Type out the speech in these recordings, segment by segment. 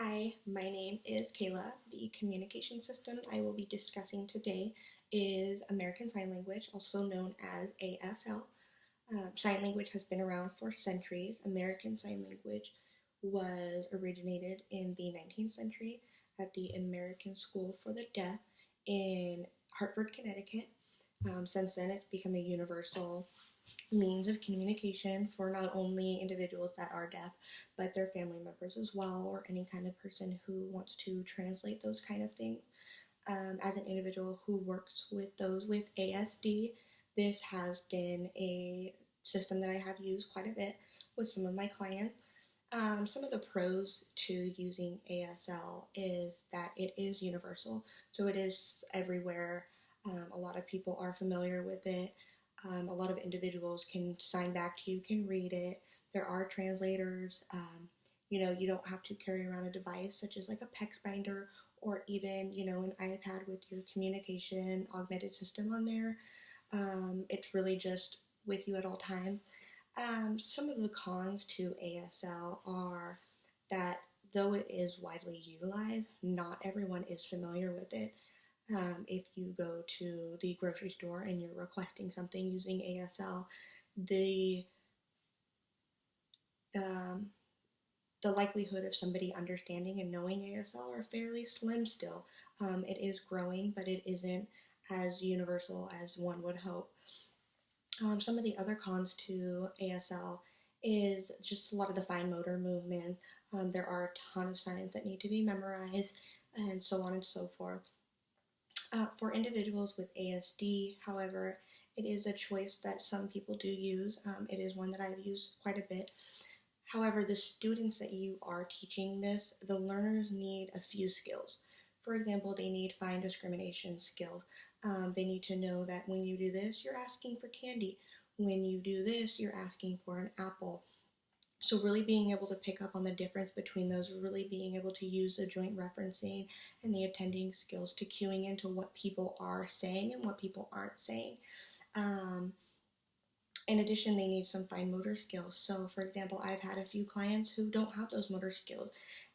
Hi, my name is Kayla. The communication system I will be discussing today is American Sign Language, also known as ASL. Sign language has been around for centuries. American Sign Language was originated in the 19th century at the American School for the Deaf in Hartford, Connecticut. Since then, it's become a universal means of communication for not only individuals that are deaf, but their family members as well, or any kind of person who wants to translate those kind of things. As an individual who works with those with ASD, this has been a system that I have used quite a bit with some of my clients. Some of the pros to using ASL is that it is universal, so it is everywhere. A lot of people are familiar with it. A lot of individuals can sign back to you, can read it. There are translators. You don't have to carry around a device such as like a PEX binder or even, an iPad with your communication augmented system on there. It's really just with you at all times. Some of the cons to ASL are that though it is widely utilized, not everyone is familiar with it. If you go to the grocery store and you're requesting something using ASL, the um, the likelihood of somebody understanding and knowing ASL are fairly slim still. It is growing, but it isn't as universal as one would hope. Some of the other cons to ASL is just a lot of the fine motor movement. There are a ton of signs that need to be memorized, and so on and so forth. For individuals with ASD, however, it is a choice that some people do use. It is one that I've used quite a bit. However, the students that you are teaching this, the learners need a few skills. For example, they need fine discrimination skills. They need to know that when you do this, you're asking for candy. When you do this, you're asking for an apple. So really being able to pick up on the difference between those, really being able to use the joint referencing and the attending skills to cueing into what people are saying and what people aren't saying. In addition, they need some fine motor skills. So for example, I've had a few clients who don't have those motor skills,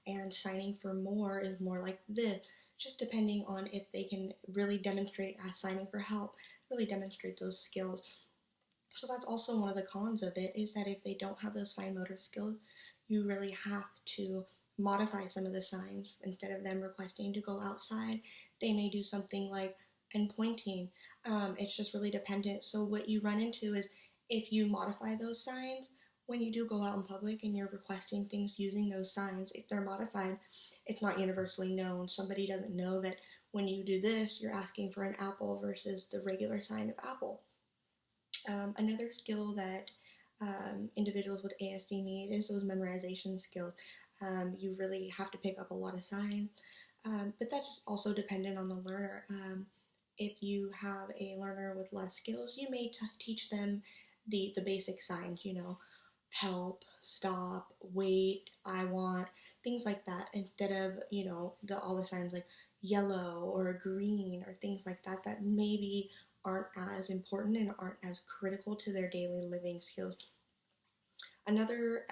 and signing for more is more like this, just depending on if they can really demonstrate signing for help, really demonstrate those skills. So that's also one of the cons of it, is that if they don't have those fine motor skills, you really have to modify some of the signs. Instead of them requesting to go outside, they may do something like and pointing. It's just really dependent. So what you run into is if you modify those signs, when you do go out in public and you're requesting things using those signs, if they're modified, it's not universally known. Somebody doesn't know that when you do this, you're asking for an apple versus the regular sign of apple. Another skill that individuals with ASD need is those memorization skills. You really have to pick up a lot of signs, but that's also dependent on the learner. If you have a learner with less skills, you may teach them the basic signs, help, stop, wait, I want, things like that, instead of, all the signs like yellow or green or things like that that maybe aren't as important and aren't as critical to their daily living skills. Another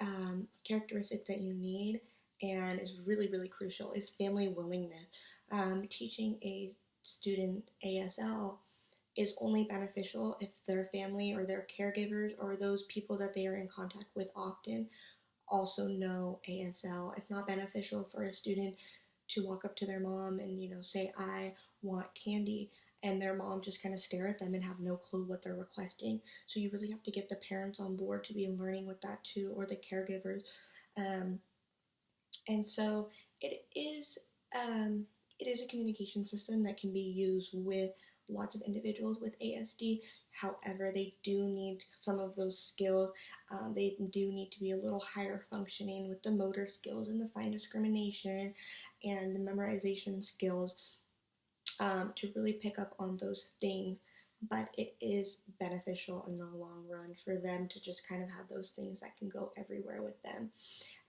characteristic that you need and is really, really crucial is family willingness. Teaching a student ASL is only beneficial if their family or their caregivers or those people that they are in contact with often also know ASL. It's not beneficial for a student to walk up to their mom and, say, I want candy, and their mom just kind of stare at them and have no clue what they're requesting. So you really have to get the parents on board to be learning with that too, or the caregivers. And so it is a communication system that can be used with lots of individuals with ASD. However, they do need some of those skills. They do need to be a little higher functioning with the motor skills and the fine discrimination and the memorization skills to really pick up on those things. But it is beneficial in the long run for them to just kind of have those things that can go everywhere with them,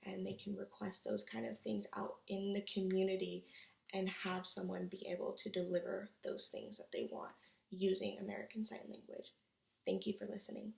and they can request those kind of things out in the community and have someone be able to deliver those things that they want using American Sign Language. Thank you for listening.